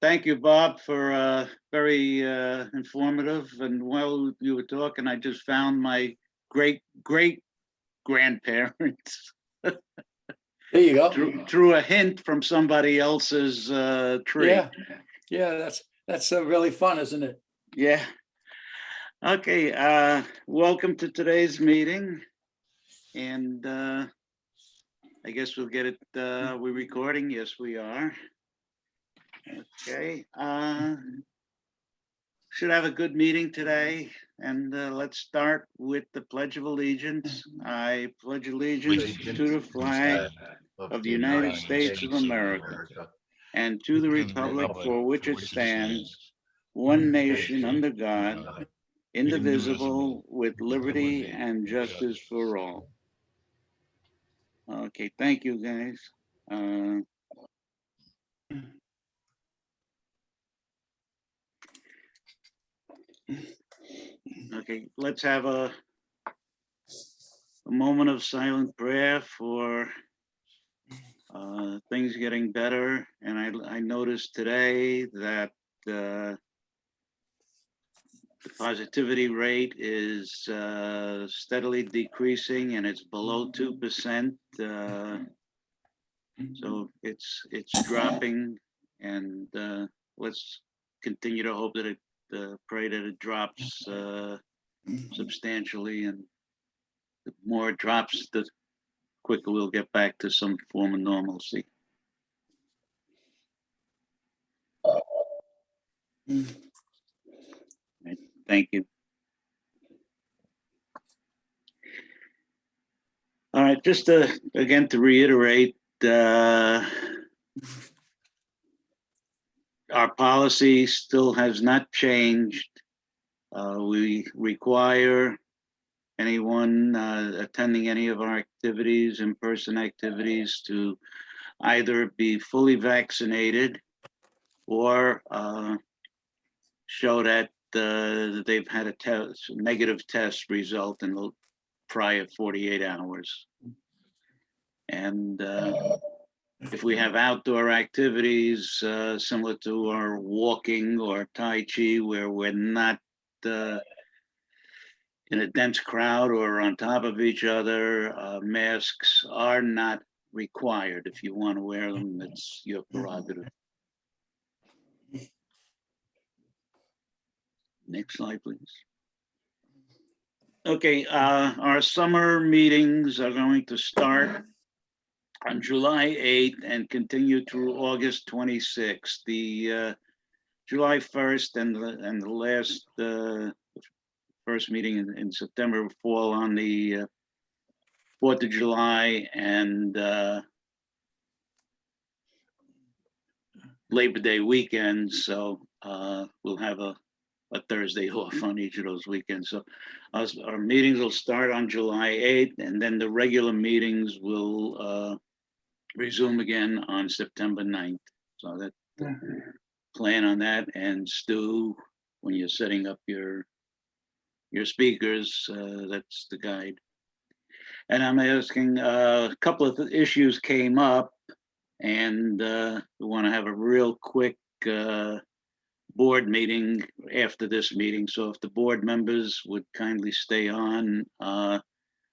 Thank you, Bob, for very informative. And while you were talking, I just found my great grandparents There you go. through a hint from somebody else's tree. Yeah, that's really fun, isn't it? Yeah. Okay. Welcome to today's meeting, and I guess we'll get it. We're recording. Yes, we are. Okay. Should have a good meeting today, and let's start with the Pledge of Allegiance. I pledge allegiance to the flag of the United States of America and to the republic for which it stands, one nation under God, indivisible, with liberty and justice for all. Okay, thank you, guys. Okay, let's have a moment of silent prayer for things getting better. And I noticed today that the positivity rate is steadily decreasing, and it's below 2%. So it's dropping, and let's continue to hope that it pray that it drops substantially, and the more it drops, the quicker we'll get back to some form of normalcy. Right. Thank you. All right, just again to reiterate, our policy still has not changed. We require anyone attending any of our activities, in-person activities, to either be fully vaccinated or show that they've had a negative test result in the prior 48 hours. And if we have outdoor activities similar to our walking or Tai Chi, where we're not in a dense crowd or on top of each other, masks are not required. If you want to wear them, it's your prerogative. Next slide, please. Okay, our summer meetings are going to start on July 8th and continue through August 26th. The July 1st and the last first meeting in September will fall on the 4th of July and Labor Day weekend. So we'll have a Thursday off on each of those weekends. So our meetings will start on July 8th, and then the regular meetings will resume again on September 9th. So that plan on that. And Stu, when you're setting up your speakers, that's the guide. And I'm asking, a couple of issues came up, and we want to have a real quick board meeting after this meeting. So if the board members would kindly stay on, I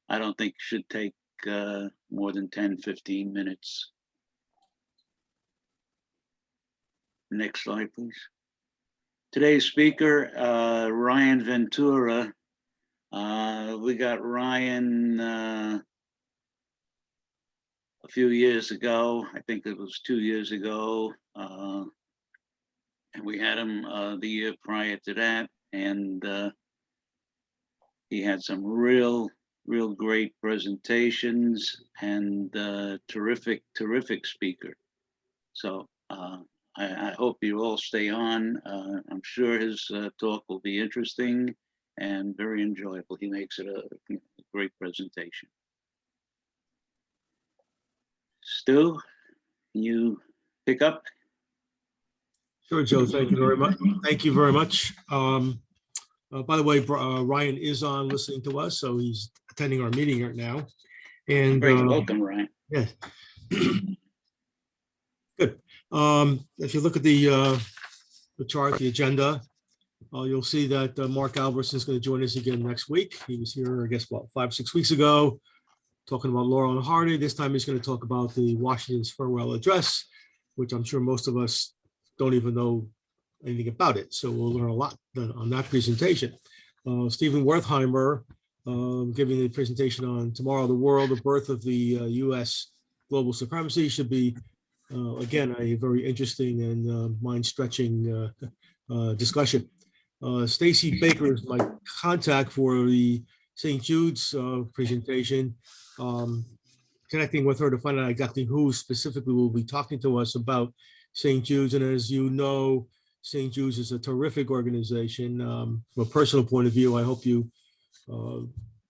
don't think it should take more than 10-15 minutes. Next slide, please. Today's speaker, Ryan Ventura. We got Ryan a few years ago. I think it was 2 years ago. And we had him the year prior to that. And he had some real great presentations, and terrific speaker. So I hope you all stay on. I'm sure his talk will be interesting and very enjoyable. He makes it a great presentation. Stu, can you pick up? Sure, Joe. Thank you very much. Thank you very much. By the way, Ryan is on listening to us, so he's attending our meeting right now. And great, welcome, Ryan. Yeah. Good. If you look at the chart, the agenda, you'll see that Mark Albertson is going to join us again next week. He was here, I guess, what, 5 or 6 weeks ago, talking about Laurel and Hardy. This time he's going to talk about the Washington's farewell address, which I'm sure most of us don't even know anything about it. So we'll learn a lot on that presentation. Stephen Wertheimer giving the presentation on Tomorrow the World, the birth of the U.S. global supremacy, should be, again, a very interesting and mind-stretching discussion. Stacy Baker is my contact for the St. Jude's presentation, connecting with her to find out exactly who specifically will be talking to us about St. Jude's. And as you know, St. Jude's is a terrific organization. From a personal point of view, I hope you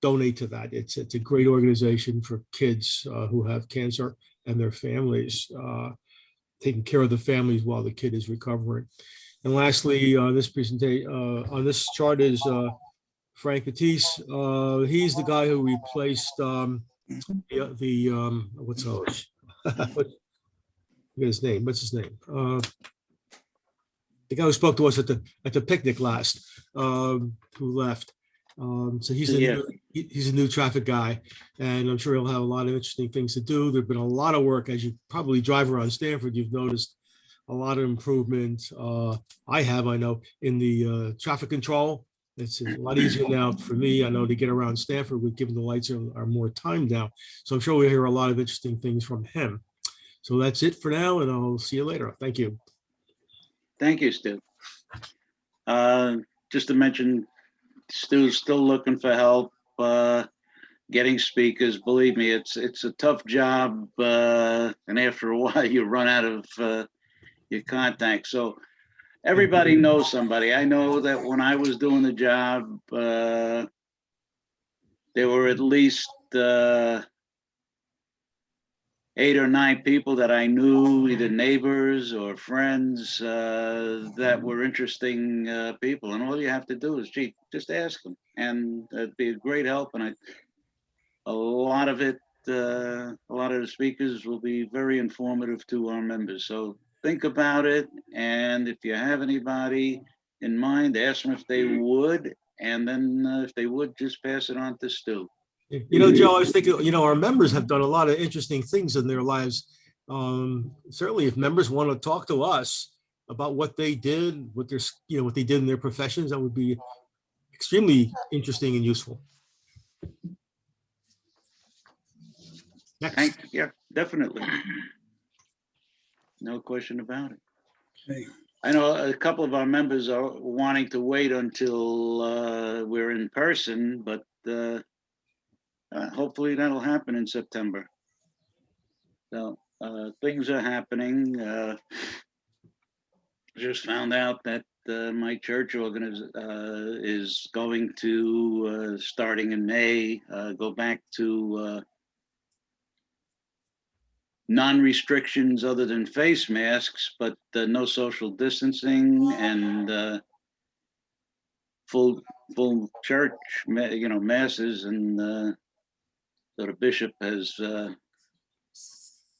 donate to that. It's a great organization for kids who have cancer and their families, taking care of the families while the kid is recovering. And lastly, on this presentation, on this chart is Frank Batiste. He's the guy who replaced what's his name? What's his name? The guy who spoke to us at the picnic last, who left. So he's a new traffic guy, and I'm sure he'll have a lot of interesting things to do. There's been a lot of work, as you probably drive around Stamford, you've noticed a lot of improvement. I know, in the traffic control. It's a lot easier now for me, I know, to get around Stamford with given the lights are more timed now. So I'm sure we'll hear a lot of interesting things from him. So that's it for now, and I'll see you later. Thank you. Thank you, Stu. Just to mention, Stu's still looking for help getting speakers. Believe me, it's a tough job, and after a while you run out of your contacts. So everybody knows somebody. I know that when I was doing the job, there were at least 8 or 9 people that I knew, either neighbors or friends, that were interesting people. And all you have to do is, just ask them, and it'd be a great help. And a lot of the speakers will be very informative to our members. So think about it, and if you have anybody in mind, ask them if they would, and then if they would, just pass it on to Stu. You know, Joe, I was thinking, our members have done a lot of interesting things in their lives. Certainly, if members want to talk to us about what they did, what they did in their professions, that would be extremely interesting and useful. Next. Yeah, definitely. No question about it. Okay. I know a couple of our members are wanting to wait until we're in person, but hopefully that'll happen in September. So things are happening. Just found out that my church is going to, starting in May, go back to non-restrictions other than face masks, but no social distancing, and full church, masses, and so the bishop has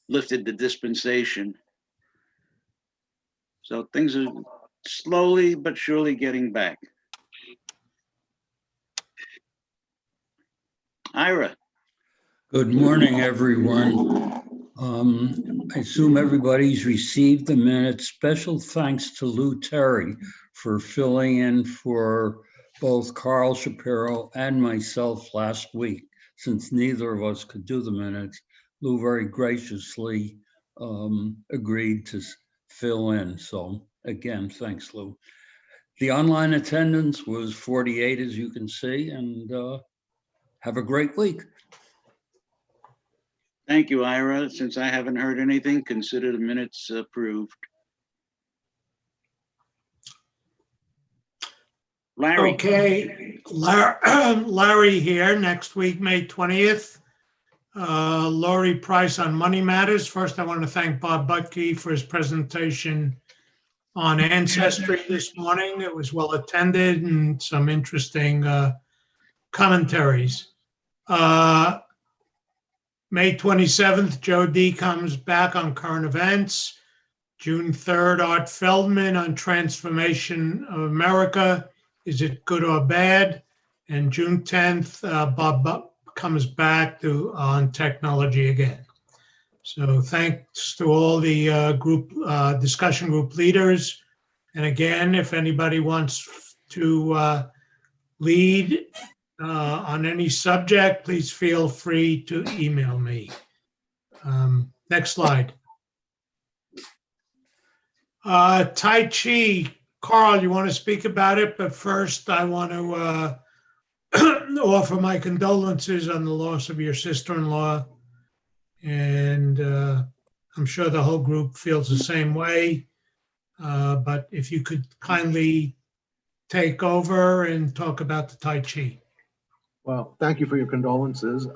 lifted the dispensation. So things are slowly but surely getting back. Ira. Good morning, everyone. I assume everybody's received the minutes. Special thanks to Lou Terry for filling in for both Carl Shapiro and myself last week, since neither of us could do the minutes. Lou very graciously agreed to fill in. So again, thanks, Lou. The online attendance was 48, as you can see, and have a great week. Thank you, Ira. Since I haven't heard anything, consider the minutes approved. Larry. Okay, Larry here next week, May 20th. Laurie Price on Money Matters. First, I want to thank Bob Butke for his presentation on ancestry this morning. It was well attended and some interesting commentaries. May 27th, Joe D comes back on current events. June 3rd, Art Feldman on Transformation of America. Is it good or bad? And June 10th, Bob comes back on technology again. So thanks to all the discussion group leaders. And again, if anybody wants to lead on any subject, please feel free to email me. Next slide. Tai Chi, Carl, you want to speak about it? But first, I want to offer my condolences on the loss of your sister-in-law. And I'm sure the whole group feels the same way. But if you could kindly take over and talk about the Tai Chi. Well, thank you for your condolences.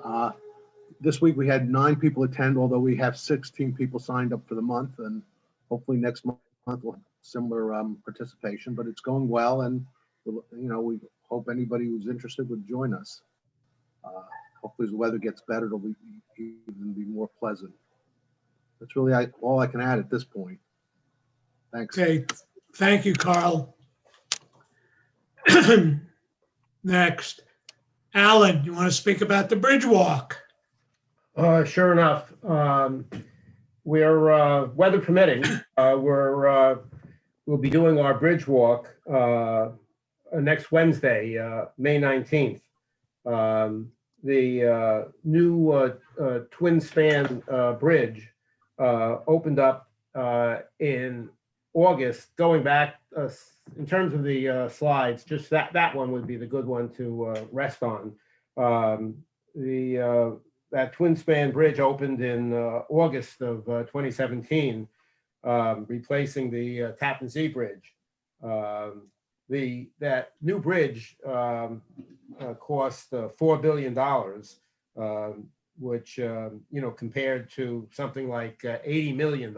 This week we had 9 people attend, although we have 16 people signed up for the month, and hopefully next month we'll have similar participation. But it's going well, and we hope anybody who's interested would join us. Hopefully, as the weather gets better, it'll be even be more pleasant. That's really all I can add at this point. Thanks. Okay, thank you, Carl. Next, Alan, you want to speak about the bridge walk? Sure enough. We're weather permitting. We'll be doing our bridge walk next Wednesday, May 19th. The new twin span bridge opened up in August. Going back in terms of the slides, just that one would be the good one to rest on. That twin span bridge opened in August of 2017, replacing the Tappan Zee Bridge. That new bridge cost $4 billion, which compared to something like $80 million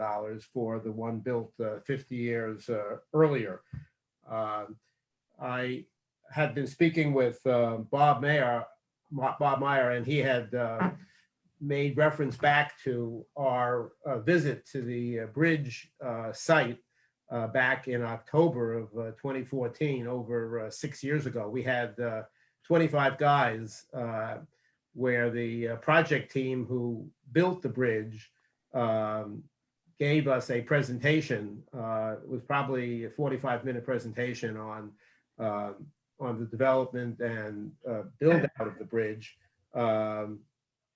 for the one built 50 years earlier. I had been speaking with Bob Meyer, and he had made reference back to our visit to the bridge site back in October of 2014, over 6 years ago. We had 25 guys where the project team who built the bridge gave us a presentation. It was probably a 45-minute presentation on the development and build out of the bridge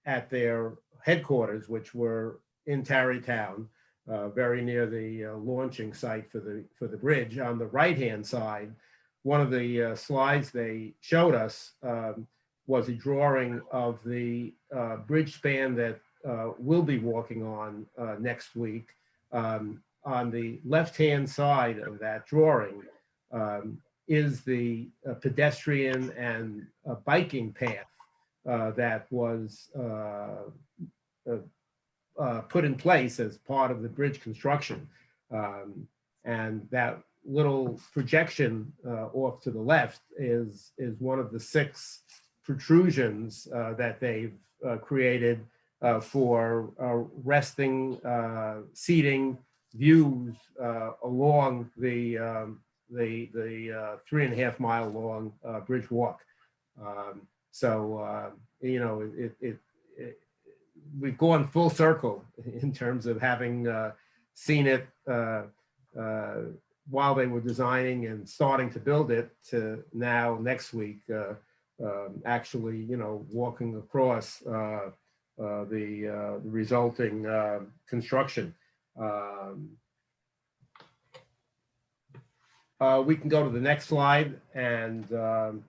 at their headquarters, which were in Tarrytown, very near the launching site for the bridge. On the right-hand side, one of the slides they showed us was a drawing of the bridge span that we'll be walking on next week. On the left-hand side of that drawing is the pedestrian and biking path that was put in place as part of the bridge construction. And that little projection off to the left is one of the 6 protrusions that they've created for resting, seating, views along the 3.5 mile long bridge walk. We've gone full circle in terms of having seen it while they were designing and starting to build it, to now next week actually walking across the resulting construction. We can go to the next slide, and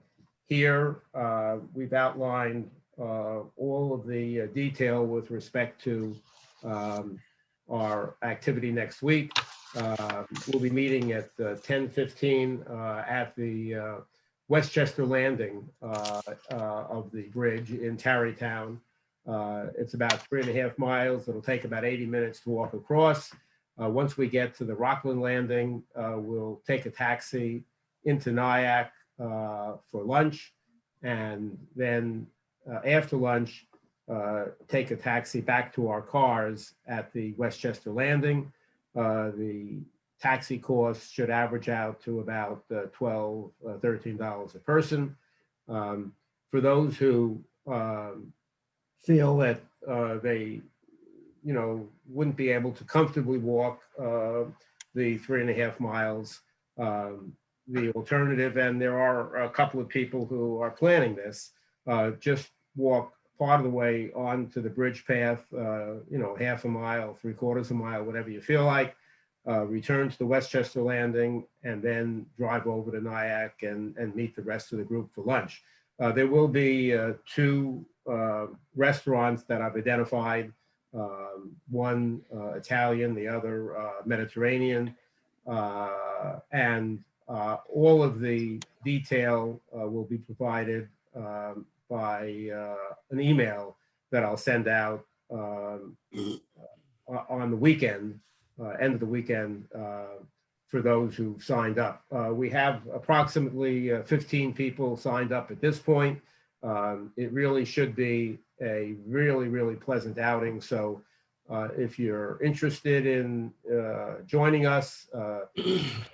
here we've outlined all of the detail with respect to our activity next week. We'll be meeting at 10:15 at the Westchester landing of the bridge in Tarrytown. It's about 3.5 miles. It'll take about 80 minutes to walk across. Once we get to the Rockland landing, we'll take a taxi into Nyack for lunch, and then after lunch, take a taxi back to our cars at the Westchester landing. The taxi costs should average out to about $12, $13 a person. For those who feel that they, wouldn't be able to comfortably walk the 3.5 miles, the alternative, and there are a couple of people who are planning this, just walk part of the way onto the bridge path, half a mile, 3/4 mile, whatever you feel like, return to the Westchester Landing, and then drive over to Nyack and meet the rest of the group for lunch. There will be 2 restaurants that I've identified, one Italian, the other Mediterranean, and all of the detail will be provided by an email that I'll send out on the weekend, end of the weekend, for those who've signed up. We have approximately 15 people signed up at this point. It really should be a really, really pleasant outing. So if you're interested in joining us,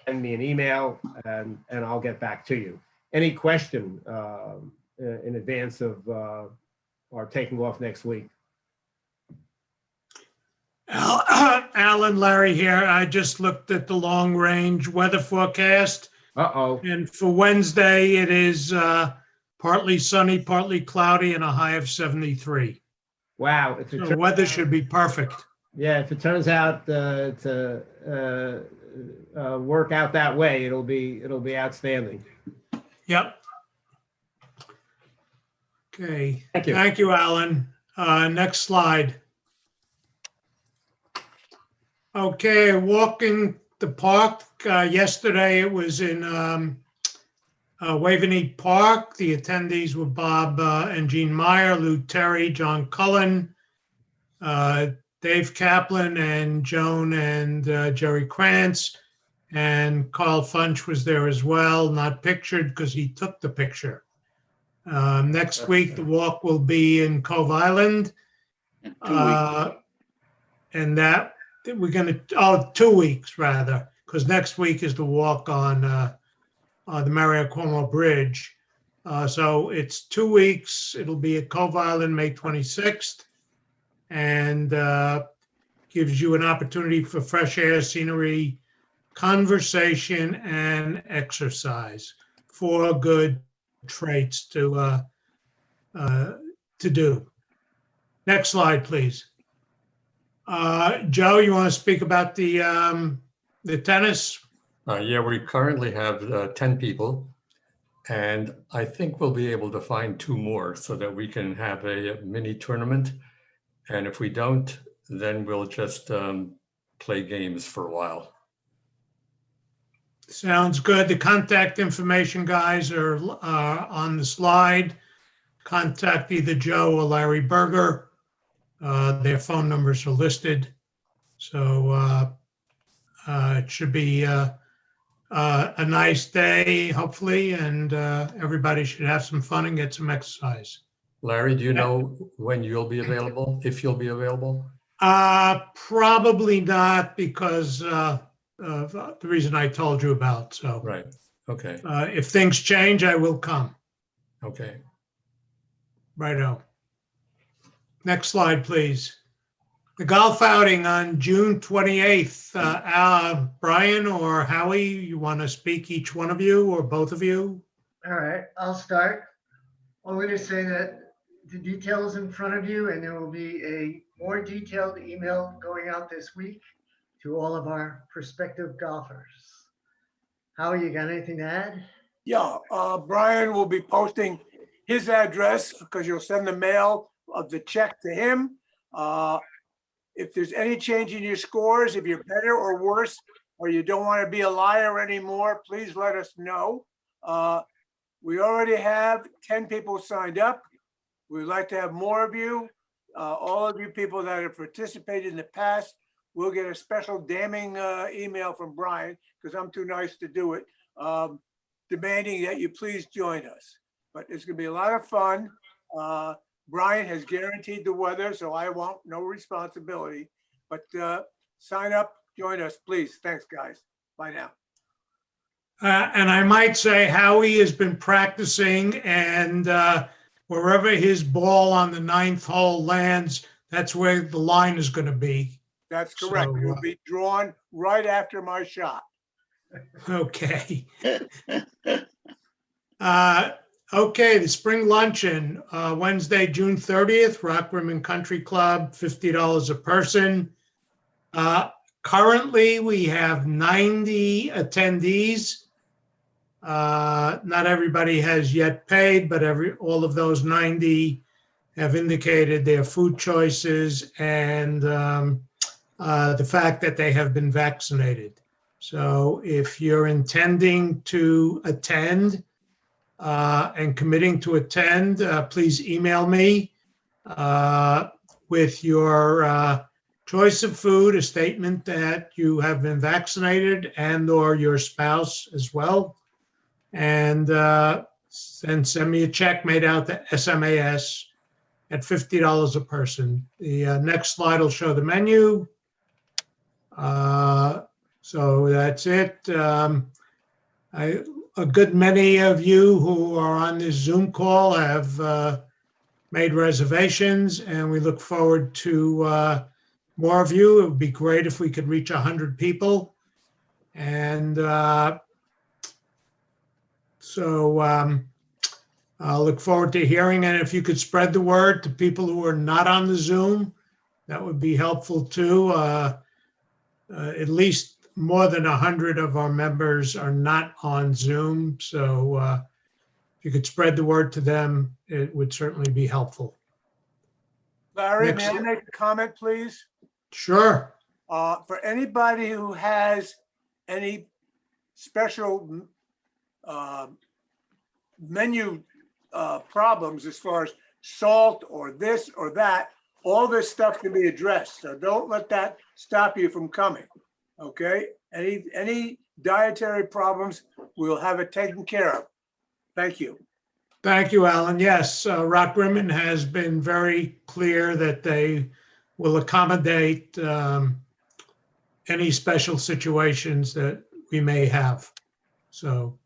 send me an email and I'll get back to you. Any question in advance of our taking off next week? Alan, Larry here. I just looked at the long range weather forecast. Uh-oh. And for Wednesday, it is partly sunny, partly cloudy, and a high of 73. Wow. So weather should be perfect. Yeah, if it turns out to work out that way, it'll be outstanding. Yep. Okay. Thank you. Thank you, Alan. Next slide. Okay, walking the park. Yesterday it was in Waveney Park. The attendees were Bob and Jean Meyer, Lou Terry, John Cullen, Dave Kaplan, and Joan and Jerry Krantz. And Carl Funch was there as well, not pictured because he took the picture. Next week, the walk will be in Cove Island. In 2 weeks. And that we're going to, 2 weeks rather, because next week is the walk on the Mario Cuomo Bridge. So it's 2 weeks. It'll be at Cove Island, May 26th, and gives you an opportunity for fresh air, scenery, conversation, and exercise. 4 good traits to do. Next slide, please. Joe, you want to speak about the tennis? Yeah, we currently have 10 people, and I think we'll be able to find 2 more so that we can have a mini tournament. And if we don't, then we'll just play games for a while. Sounds good. The contact information, guys, are on the slide. Contact either Joe or Larry Berger. Their phone numbers are listed. So it should be a nice day, hopefully, and everybody should have some fun and get some exercise. Larry, do you know when you'll be available, if you'll be available? Probably not, because of the reason I told you about. So Right. Okay. if things change, I will come. Okay. Righto. Next slide, please. The golf outing on June 28th. Brian or Howie, you want to speak, each one of you or both of you? All right, I'll start. Only to say that the details in front of you, and there will be a more detailed email going out this week to all of our prospective golfers. Howie, you got anything to add? Yeah, Brian will be posting his address because you'll send the mail of the check to him. If there's any change in your scores, if you're better or worse, or you don't want to be a liar anymore, please let us know. We already have 10 people signed up. We'd like to have more of you. All of you people that have participated in the past will get a special damning email from Brian, because I'm too nice to do it, demanding that you please join us. But it's going to be a lot of fun. Brian has guaranteed the weather, so I won't, no responsibility. But sign up join us, please. Thanks, guys. Bye now. And I might say Howie has been practicing, and wherever his ball on the 9th hole lands, that's where the line is going to be. That's correct. So, It will be drawn right after my shot. Okay. Okay, the spring luncheon, Wednesday, June 30th, Rock Rimmon Country Club, $50 a person. Currently, we have 90 attendees. Not everybody has yet paid, but all of those 90 have indicated their food choices and the fact that they have been vaccinated. So if you're intending to attend and committing to attend, please email me with your choice of food, a statement that you have been vaccinated, and or your spouse as well. And send me a check made out to SMAS at $50 a person. The next slide will show the menu. So that's it. A good many of you who are on this Zoom call have made reservations, and we look forward to more of you. It would be great if we could reach 100 people. And so I'll look forward to hearing, and if you could spread the word to people who are not on the Zoom, that would be helpful too. At least more than 100 of our members are not on Zoom. So if you could spread the word to them, it would certainly be helpful. Larry, Next. may I make a comment, please? Sure. For anybody who has any special menu problems as far as salt or this or that, all this stuff can be addressed. So don't let that stop you from coming. Okay? Any dietary problems, we'll have it taken care of. Thank you. Thank you, Alan. Yes, Rock Rimmon has been very clear that they will accommodate any special situations that we may have. So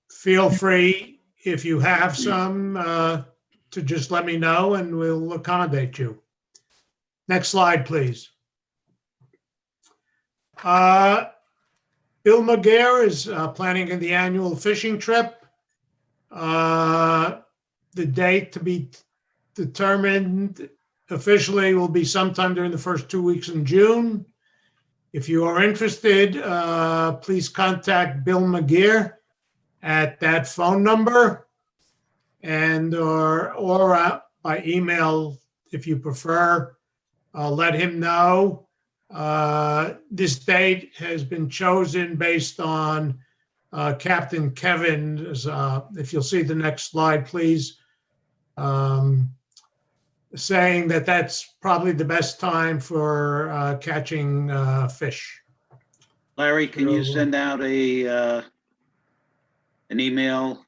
feel free, if you have some, to just let me know and we'll accommodate you. Next slide, please. Bill McGare is planning the annual fishing trip. The date to be determined officially will be sometime during the first 2 weeks in June. If you are interested, please contact Bill McGear at that phone number, and or by email if you prefer. Let him know. This date has been chosen based on Captain Kevin, if you'll see the next slide, please, saying that that's probably the best time for catching fish. Larry, can you send out an email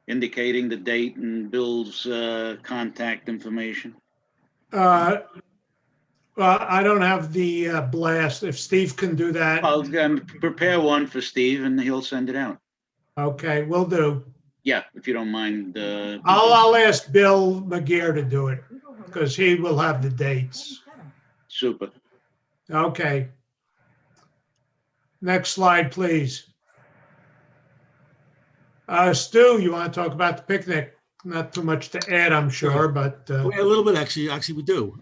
indicating the date and Bill's contact information? Well, I don't have the blast. If Steve can do that. I'll prepare one for Steve and he'll send it out. Okay, will do. Yeah, if you don't mind. I'll ask Bill McGear to do it because he will have the dates. Super. Okay. Next slide, please. Stu, you want to talk about the picnic? Not too much to add, I'm sure, but. A little bit, actually we do.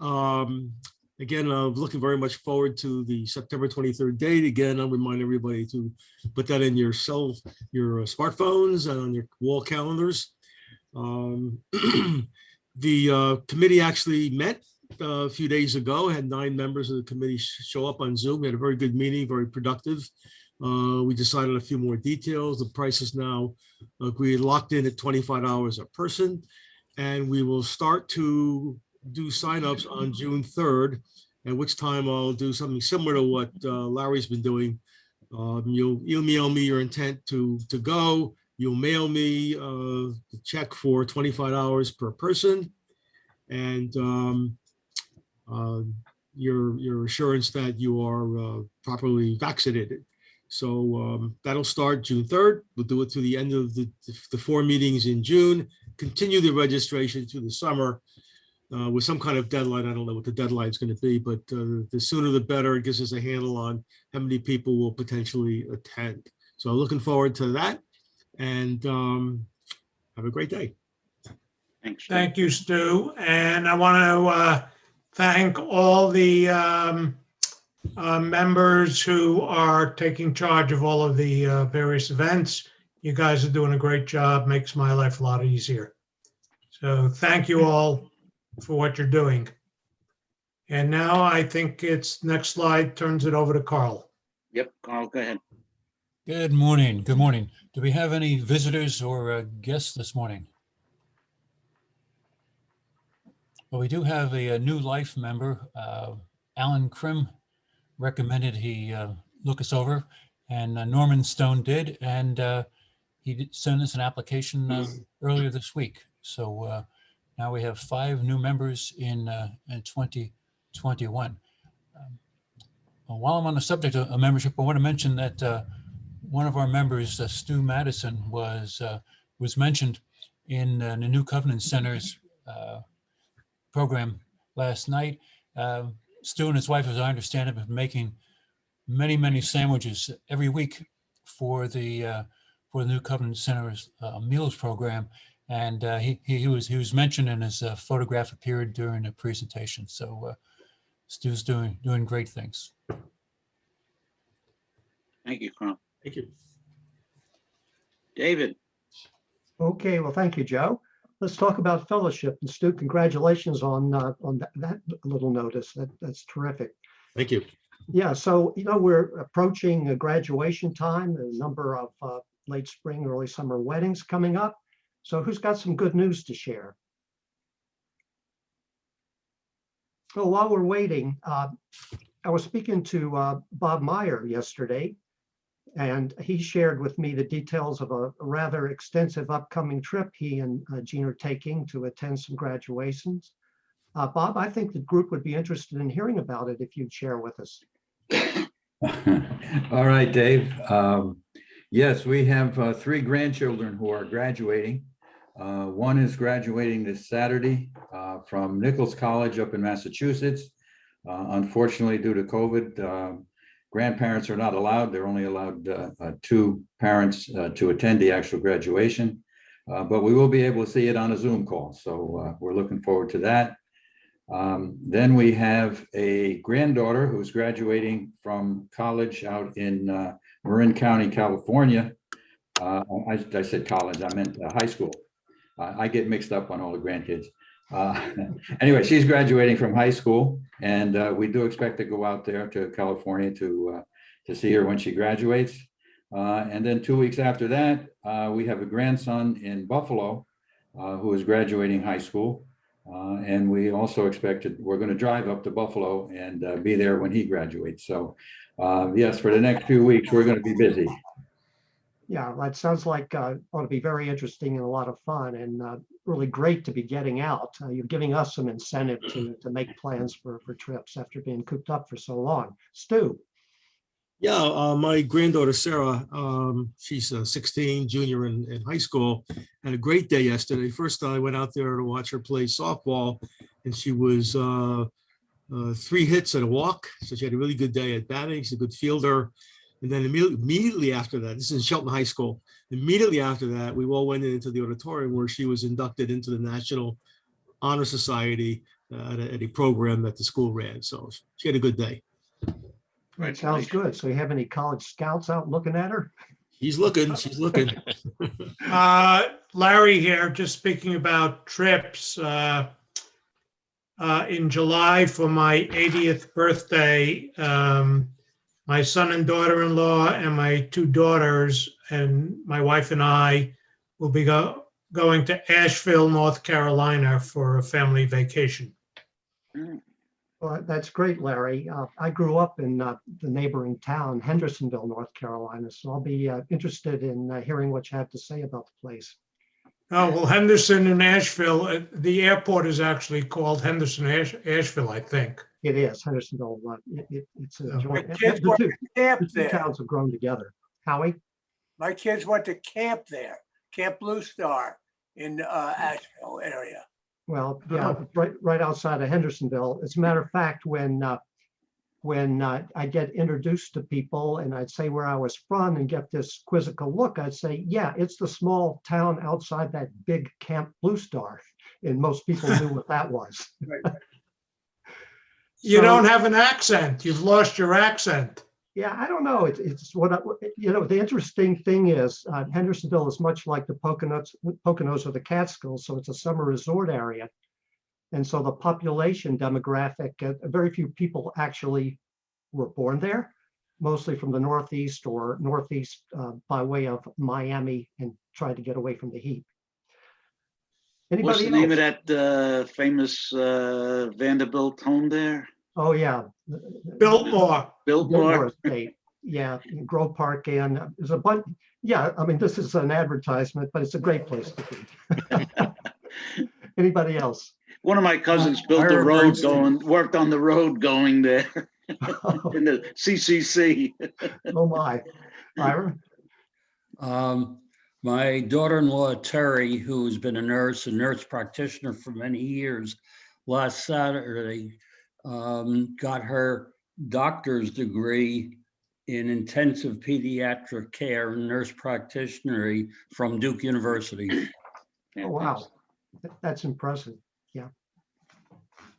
Again, looking very much forward to the September 23rd date. Again, I'll remind everybody to put that in your smartphones and on your wall calendars. The committee actually met a few days ago, had 9 members of the committee show up on Zoom. We had a very good meeting, very productive. We decided a few more details. The price is now agreed, locked in at $25 a person. And we will start to do signups on June 3rd, at which time I'll do something similar to what Larry's been doing. You'll email me your intent to go. You'll mail me the check for $25 per person. And your assurance that you are properly vaccinated. So that'll start June 3rd. We'll do it to the end of the 4 meetings in June, continue the registration through the summer with some kind of deadline. I don't know what the deadline is going to be, but the sooner the better. It gives us a handle on how many people will potentially attend. So looking forward to that, and have a great day. Thanks. Thank you, Stu. And I want to thank all the members who are taking charge of all of the various events. You guys are doing a great job, makes my life a lot easier. So thank you all for what you're doing. And now I think it's next slide turns it over to Carl. Yep, Carl, go ahead. Good morning. Good morning. Do we have any visitors or guests this morning? Well, we do have a New Life member. Alan Krim recommended he look us over, and Norman Stone did, and he did send us an application earlier this week. So now we have 5 new members in 2021. While I'm on the subject of membership, I want to mention that one of our members, Stu Madison, was mentioned in the New Covenant Center's program last night. Stu and his wife, as I understand it, have been making many sandwiches every week for the New Covenant Center's meals program, and he was mentioned, and his photograph appeared during the presentation. So Stu's doing great things. Thank you, Carl. Thank you. David. Okay, well, thank you, Joe. Let's talk about fellowship. And Stu, congratulations on that little notice. That's terrific. Thank you. Yeah, so, we're approaching a graduation time, a number of late spring, early summer weddings coming up. So who's got some good news to share? So while we're waiting, I was speaking to Bob Meyer yesterday, and he shared with me the details of a rather extensive upcoming trip he and Jean are taking to attend some graduations. Bob, I think the group would be interested in hearing about it if you'd share with us. All right, Dave. Yes, we have 3 grandchildren who are graduating. One is graduating this Saturday from Nichols College up in Massachusetts. Unfortunately, due to COVID, grandparents are not allowed. They're only allowed 2 parents to attend the actual graduation, but we will be able to see it on a Zoom call. So we're looking forward to that. Then we have a granddaughter who's graduating from college out in Marin County, California. I said college, I meant high school. I get mixed up on all the grandkids. Anyway, she's graduating from high school, and we do expect to go out there to California to see her when she graduates. And then 2 weeks after that, we have a grandson in Buffalo who is graduating high school. And we also we're going to drive up to Buffalo and be there when he graduates. So yes, for the next few weeks, we're going to be busy. Yeah, that sounds like ought to be very interesting and a lot of fun, and really great to be getting out. You're giving us some incentive to make plans for trips after being cooped up for so long. Stu. Yeah, my granddaughter, Sarah, she's 16, junior in high school, had a great day yesterday. First, I went out there to watch her play softball, and she was 3 hits and a walk. So she had a really good day at batting. She's a good fielder. And then immediately after that, this is in Shelton High School, immediately after that, we all went into the auditorium where she was inducted into the National Honor Society at a program that the school ran. So she had a good day. That sounds good. So you have any college scouts out looking at her? She's looking. Larry here, just speaking about trips. In July for my 80th birthday, my son and daughter-in-law and my 2 daughters and my wife and I will be going to Asheville, North Carolina for a family vacation. Well, that's great, Larry. I grew up in the neighboring town, Hendersonville, North Carolina, so I'll be interested in hearing what you have to say about the place. Oh, well, Henderson and Asheville, the airport is actually called Henderson Asheville, I think. It is Hendersonville. It's a My joint. kids The went two, to camp the two there. towns have grown together. Howie? My kids went to camp there, Camp Blue Star in Asheville area. Well, yeah, right outside of Hendersonville. As a matter of fact, when I get introduced to people and I'd say where I was from and get this quizzical look, I'd say, yeah, it's the small town outside that big Camp Blue Star. And most people knew what that was. You So, don't have an accent. You've lost your accent. yeah, I don't know. It's what the interesting thing is Hendersonville is much like the Poconos or the Catskills, so it's a summer resort area, and so the population demographic, very few people actually were born there, mostly from the Northeast or Northeast by way of Miami, and tried to get away from the heat. What's Anybody the name of else? that famous Vanderbilt home there? Oh yeah, Biltmore. Biltmore? Estate. Yeah, Grove Park, and there's a bunch. Yeah, I mean, this is an advertisement, but it's a great place to be. Anybody else? One of my cousins built the Ira road Bernstein. worked on the road going there in the CCC. Oh my, Ira? My daughter-in-law, Terry, who's been a nurse practitioner for many years, last Saturday got her doctor's degree in intensive pediatric care and nurse practitioner from Duke University. Oh wow, that's impressive. Yeah.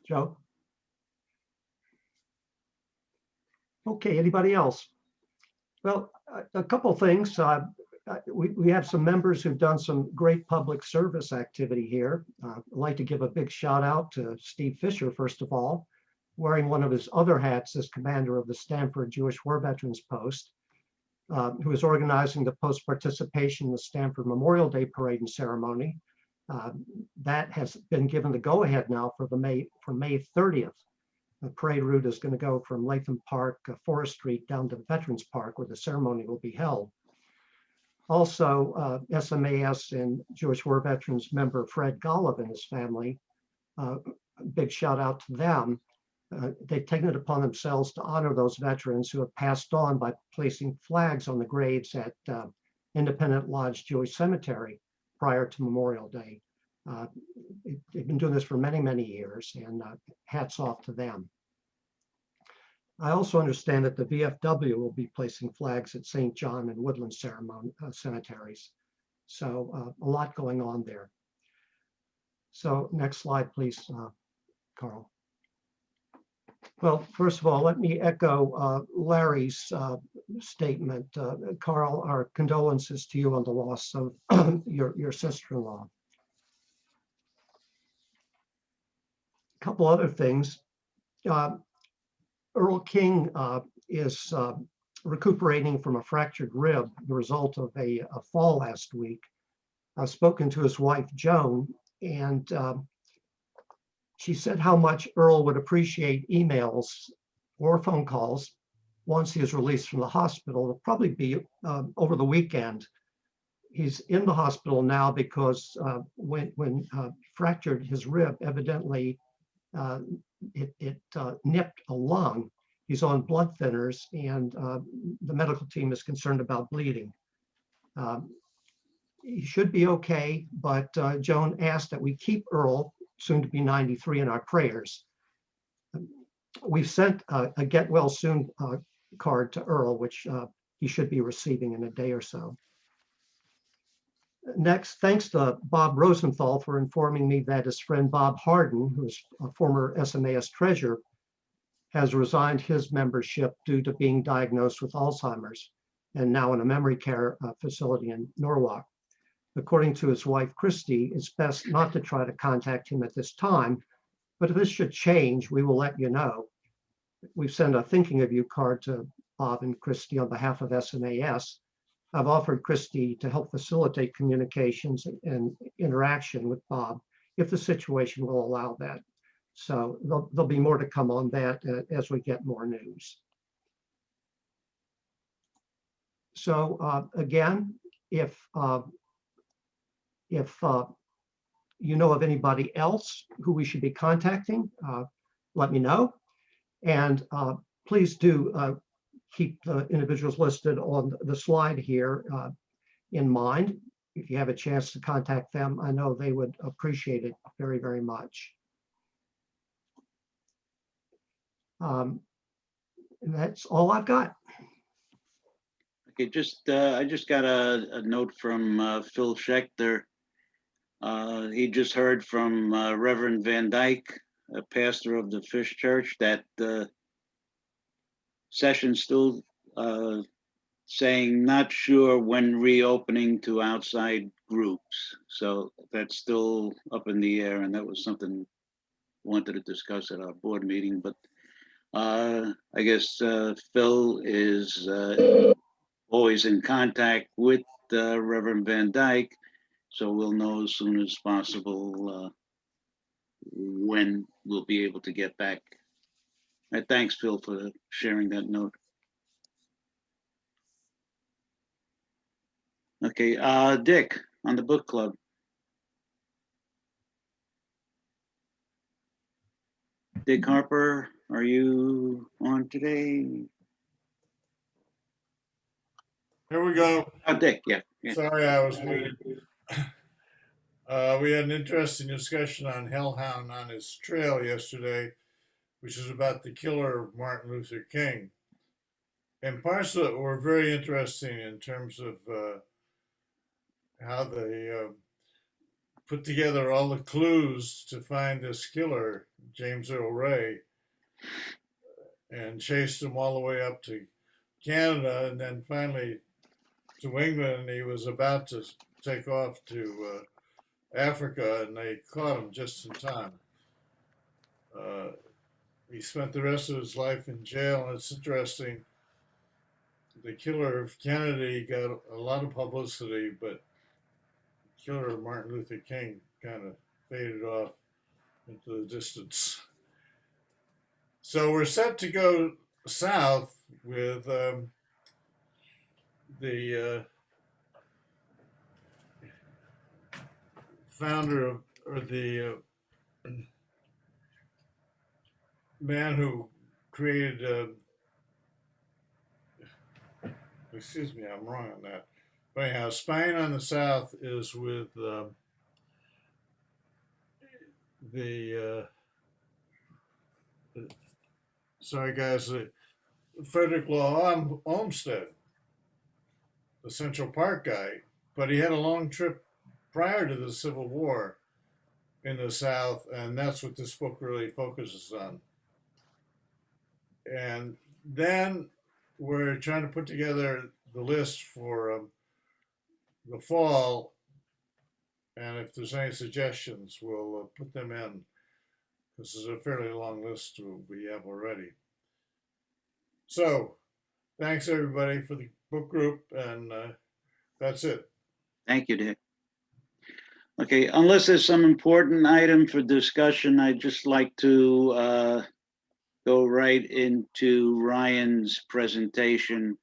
Joe? Okay, anybody else? Well, a couple things. We have some members who've done some great public service activity here. I'd like to give a big shout out to Steve Fisher, first of all, wearing one of his other hats as commander of the Stamford Jewish War Veterans Post, who is organizing the post participation in the Stamford Memorial Day Parade and Ceremony. That has been given the go-ahead now for May 30th. The parade route is going to go from Latham Park, Forest Street, down to Veterans Park, where the ceremony will be held. Also, SMAS and Jewish War Veterans member Fred Golub and his family, big shout out to them. They've taken it upon themselves to honor those veterans who have passed on by placing flags on the graves at Independent Lodge Jewish Cemetery prior to Memorial Day. They've been doing this for many, many years, and hats off to them. I also understand that the VFW will be placing flags at St. John and Woodland cemeteries. So a lot going on there. So next slide, please, Carl. Well, first of all, let me echo Larry's statement. Carl, our condolences to you on the loss of your sister-in-law. A couple other things. Earl King is recuperating from a fractured rib, the result of a fall last week. I've spoken to his wife, Joan, and she said how much Earl would appreciate emails or phone calls once he is released from the hospital. It'll probably be over the weekend. He's in the hospital now because when fractured his rib, evidently it nipped a lung. He's on blood thinners, and the medical team is concerned about bleeding. He should be okay, but Joan asked that we keep Earl, soon to be 93, in our prayers. We've sent a get well soon card to Earl, which he should be receiving in a day or so. Next, thanks to Bob Rosenthal for informing me that his friend Bob Harden, who is a former SMAS treasurer, has resigned his membership due to being diagnosed with Alzheimer's and now in a memory care facility in Norwalk. According to his wife, Christy, it's best not to try to contact him at this time, but if this should change, we will let you know. We've sent a thinking of you card to Bob and Christy on behalf of SMAS. I've offered Christy to help facilitate communications and interaction with Bob if the situation will allow that. So there'll be more to come on that as we get more news. So again, if you know of anybody else who we should be contacting, let me know. And please do keep the individuals listed on the slide here in mind. If you have a chance to contact them, I know they would appreciate it very, very much. And that's all I've got. Okay, I just got a note from Phil Schechter. He just heard from Reverend Van Dyke, a pastor of the Fish Church, that session's still saying not sure when reopening to outside groups. So that's still up in the air, and that was something we wanted to discuss at our board meeting. But I guess Phil is always in contact with Reverend Van Dyke, so we'll know as soon as possible when we'll be able to get back. Thanks, Phil, for sharing that note. Okay, Dick, on the book club. Dick Harper, are you on today? Here we go. Oh, Dick, yeah. Sorry, I was muted. We had an interesting discussion on Hellhound on his trail yesterday, which is about the killer of Martin Luther King. And parts of it were very interesting in terms of how they put together all the clues to find this killer, James Earl Ray, and chased him all the way up to Canada, and then finally to England. He was about to take off to Africa, and they caught him just in time. He spent the rest of his life in jail, and it's interesting. The killer of Kennedy got a lot of publicity, but the killer of Martin Luther King kind of faded off into the distance. So we're set to go south with the founder of, or the man who created, excuse me, I'm wrong on that. But anyhow, Spying on the South is with sorry guys, Frederick Law Olmsted, the Central Park guy, but he had a long trip prior to the Civil War in the South, and that's what this book really focuses on. And then we're trying to put together the list for the fall, and if there's any suggestions, we'll put them in. This is a fairly long list we have already. So, thanks everybody for the book group, and that's it. Thank you, Dick. Okay, unless there's some important item for discussion, I'd just like to go right into Ryan's presentation